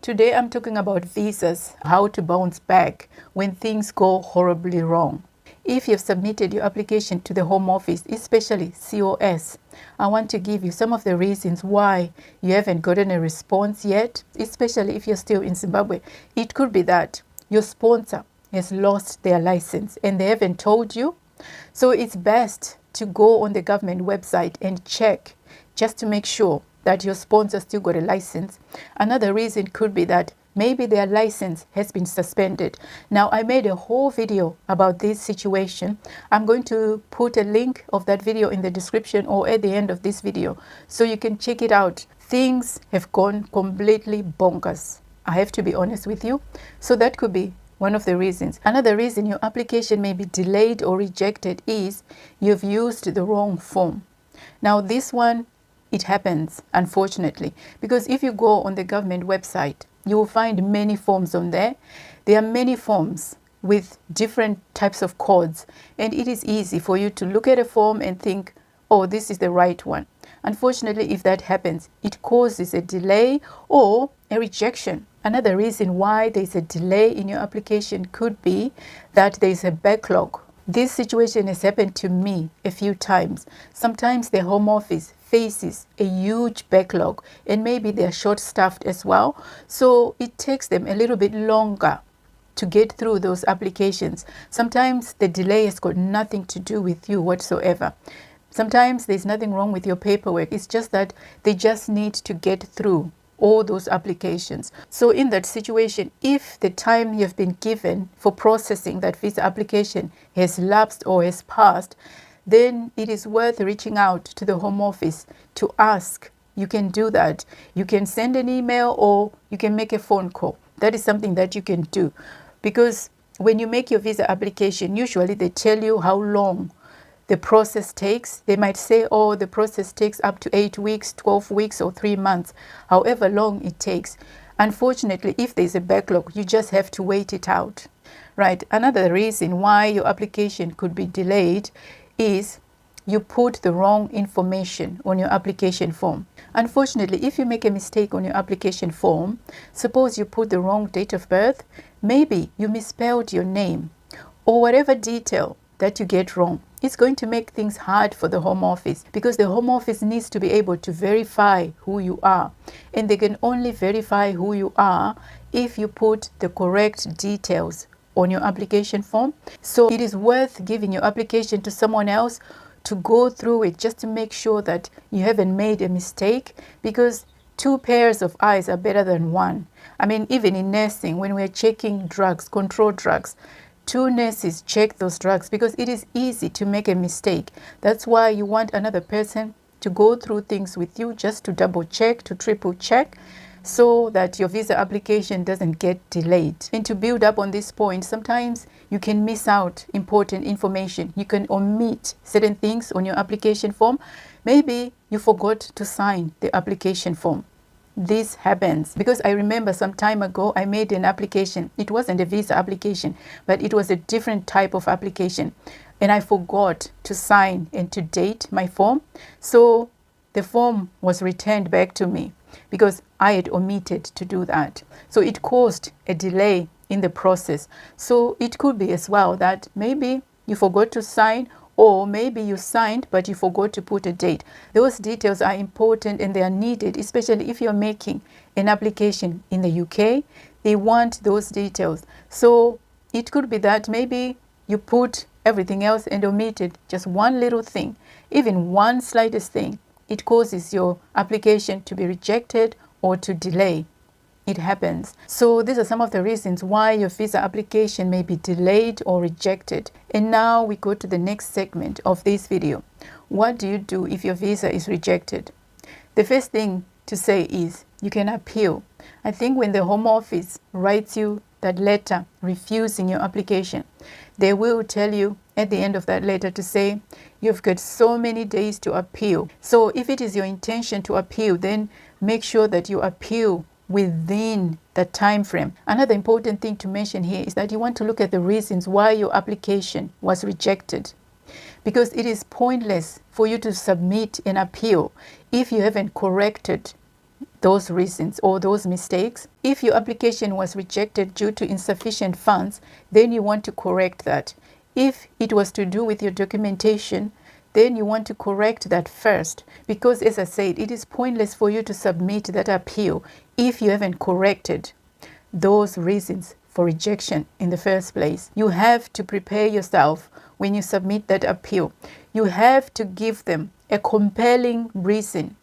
Today I'm talking about visas, how to bounce back when things go horribly wrong. If you've submitted your application to the Home Office, especially COS, I want to give you some of the reasons why you haven't gotten a response yet, especially if you're still in Zimbabwe. It could be that your sponsor has lost their license and they haven't told you. So it's best to go on the government website and check just to make sure that your sponsor still got a license. Another reason could be that maybe their license has been suspended. Now, I made a whole video about this situation. I'm going to put a link of that video in the description or at the end of this video so you can check it out. Things have gone completely bonkers. I have to be honest with you. So that could be one of the reasons. Another reason your application may be delayed or rejected is you've used the wrong form. Now, this one, it happens, unfortunately, because if you go on the government website, you will find many forms on there. There are many forms with different types of codes, and it is easy for you to look at a form and think, oh, this is the right one. Unfortunately, if that happens, it causes a delay or a rejection. Another reason why there's a delay in your application could be that there's a backlog. This situation has happened to me a few times. Sometimes the Home Office faces a huge backlog and maybe they're short-staffed as well. So it takes them a little bit longer to get through those applications. Sometimes the delay has got nothing to do with you whatsoever. Sometimes there's nothing wrong with your paperwork. It's just that they just need to get through all those applications. So in that situation, if the time you've been given for processing that visa application has lapsed or has passed, then it is worth reaching out to the Home Office to ask. You can do that. You can send an email or you can make a phone call. That is something that you can do, because when you make your visa application, usually they tell you how long the process takes. They might say, oh, the process takes up to 8 weeks, 12 weeks, or 3 months, however long it takes. Unfortunately, if there's a backlog, you just have to wait it out, right? Another reason why your application could be delayed is you put the wrong information on your application form. Unfortunately, if you make a mistake on your application form, suppose you put the wrong date of birth, maybe you misspelled your name, or whatever detail that you get wrong, it's going to make things hard for the Home Office, because the Home Office needs to be able to verify who you are. And they can only verify who you are if you put the correct details on your application form. So it is worth giving your application to someone else to go through it just to make sure that you haven't made a mistake, because 2 pairs of eyes are better than 1. I mean, even in nursing, when we're checking drugs, controlled drugs, 2 nurses check those drugs because it is easy to make a mistake. That's why you want another person to go through things with you just to double check, to triple check, so that your visa application doesn't get delayed. And to build up on this point, sometimes you can miss out important information. You can omit certain things on your application form. Maybe you forgot to sign the application form. This happens because I remember some time ago I made an application. It wasn't a visa application, but it was a different type of application, and I forgot to sign and to date my form. So the form was returned back to me because I had omitted to do that. So it caused a delay in the process. So it could be as well that maybe you forgot to sign, or maybe you signed but you forgot to put a date. Those details are important and they are needed, especially if you're making an application in the UK. They want those details. So it could be that maybe you put everything else and omitted just one little thing, even one slightest thing. It causes your application to be rejected or to delay. It happens. So these are some of the reasons why your visa application may be delayed or rejected. And now we go to the next segment of this video. What do you do if your visa is rejected? The first thing to say is you can appeal. I think when the Home Office writes you that letter refusing your application, they will tell you at the end of that letter to say you've got so many days to appeal. So if it is your intention to appeal, then make sure that you appeal within the time frame. Another important thing to mention here is that you want to look at the reasons why your application was rejected, because it is pointless for you to submit an appeal if you haven't corrected those reasons or those mistakes. If your application was rejected due to insufficient funds, then you want to correct that. If it was to do with your documentation, then you want to correct that first, because as I said, it is pointless for you to submit that appeal if you haven't corrected those reasons for rejection in the first place. You have to prepare yourself when you submit that appeal. You have to give them a compelling reason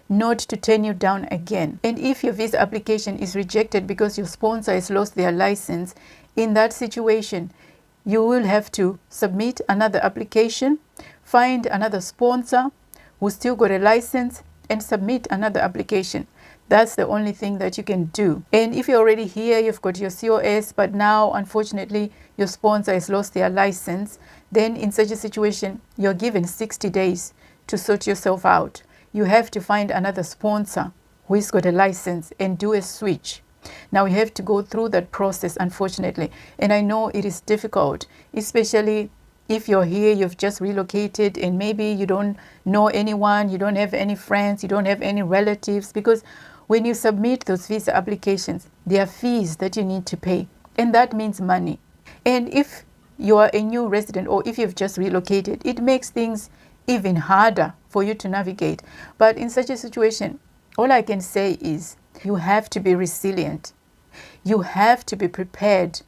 not to turn you down again. And if your visa application is rejected because your sponsor has lost their license, in that situation, you will have to submit another application, find another sponsor who's still got a license, and submit another application. That's the only thing that you can do. And if you're already here, you've got your COS, but now, unfortunately, your sponsor has lost their license, then in such a situation, you're given 60 days to sort yourself out. You have to find another sponsor who has got a license and do a switch. Now you have to go through that process, unfortunately. And I know it is difficult, especially if you're here, you've just relocated, and maybe you don't know anyone, you don't have any friends, you don't have any relatives, because when you submit those visa applications, there are fees that you need to pay, and that means money. And if you are a new resident or if you've just relocated, it makes things even harder for you to navigate. But in such a situation, all I can say is you have to be resilient. You have to be prepared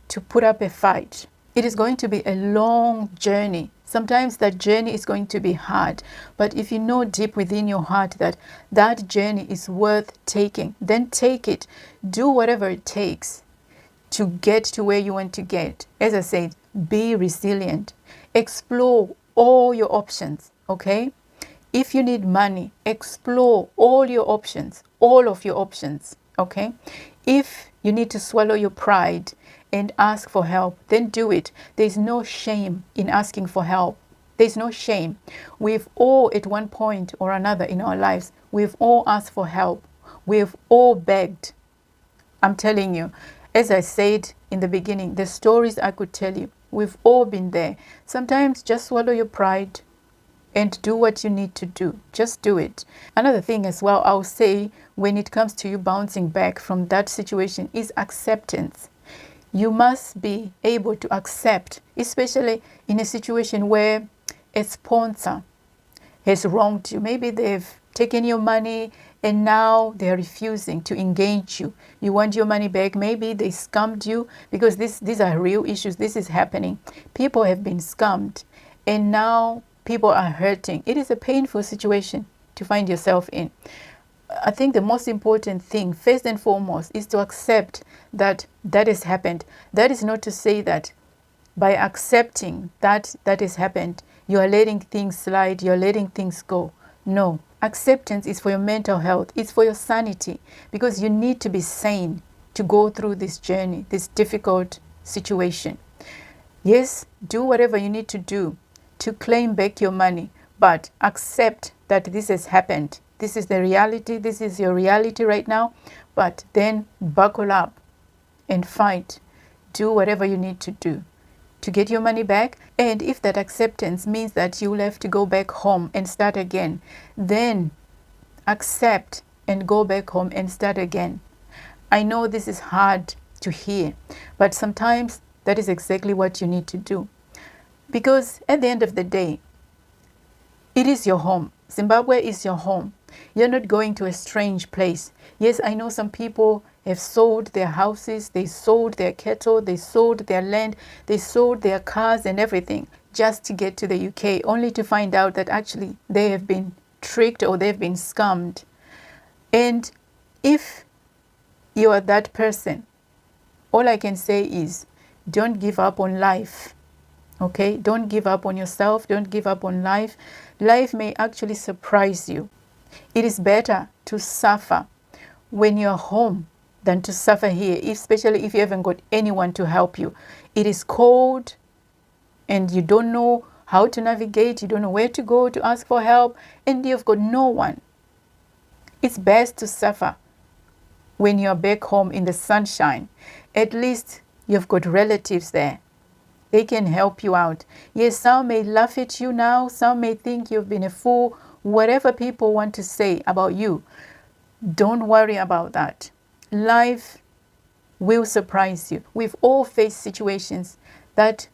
to put up a fight. It is going to be a long journey. Sometimes that journey is going to be hard. But if you know deep within your heart that that journey is worth taking, then take it. Do whatever it takes to get to where you want to get. As I said, be resilient. Explore all your options, okay? If you need money, explore all your options, all of your options, okay? If you need to swallow your pride and ask for help, then do it. There's no shame in asking for help. There's no shame. We've all, at one point or another in our lives, we've all asked for help. We've all begged. I'm telling you, as I said in the beginning, the stories I could tell you, we've all been there. Sometimes just swallow your pride and do what you need to do. Just do it. Another thing as well, I'll say, when it comes to you bouncing back from that situation, is acceptance. You must be able to accept, especially in a situation where a sponsor has wronged you. Maybe they've taken your money and now they're refusing to engage you. You want your money back. Maybe they scammed you, because these are real issues. This is happening. People have been scammed and now people are hurting. It is a painful situation to find yourself in. I think the most important thing, first and foremost, is to accept that that has happened. That is not to say that by accepting that that has happened, you are letting things slide, you're letting things go. No. Acceptance is for your mental health. It's for your sanity, because you need to be sane to go through this journey, this difficult situation. Yes, do whatever you need to do to claim back your money, but accept that this has happened. This is the reality. This is your reality right now. But then buckle up and fight. Do whatever you need to do to get your money back. And if that acceptance means that you will have to go back home and start again, then accept and go back home and start again. I know this is hard to hear, but sometimes that is exactly what you need to do. Because at the end of the day, it is your home. Zimbabwe is your home. You're not going to a strange place. Yes, I know some people have sold their houses, they sold their cattle, they sold their land, they sold their cars and everything just to get to the UK, only to find out that actually they have been tricked or they've been scammed. And if you are that person, all I can say is don't give up on life. Okay? Don't give up on yourself. Don't give up on life. Life may actually surprise you. It is better to suffer when you're home than to suffer here, especially if you haven't got anyone to help you. It is cold and you don't know how to navigate. You don't know where to go to ask for help, and you've got no one. It's best to suffer when you're back home in the sunshine. At least you've got relatives there. They can help you out. Yes, some may laugh at you now. Some may think you've been a fool. Whatever people want to say about you, Don't worry about that. Life will surprise you. We've all faced situations that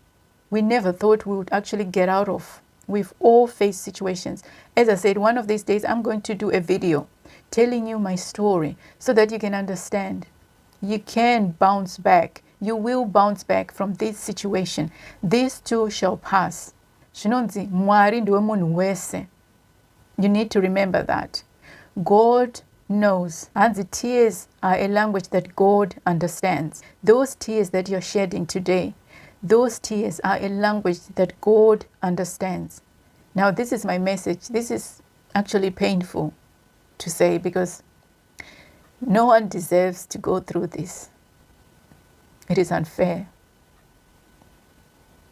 we never thought we would actually get out of. We've all faced situations. As I said, one of these days I'm going to do a video telling you my story so that you can understand. You can bounce back. You will bounce back from this situation. This too shall pass. Shinonzi mwari ndiwe munhu wese. You need to remember that. God knows. And the tears are a language that God understands. Those tears that you're shedding today, those tears are a language that God understands. Now, this is my message. This is actually painful to say because no one deserves to go through this. It is unfair.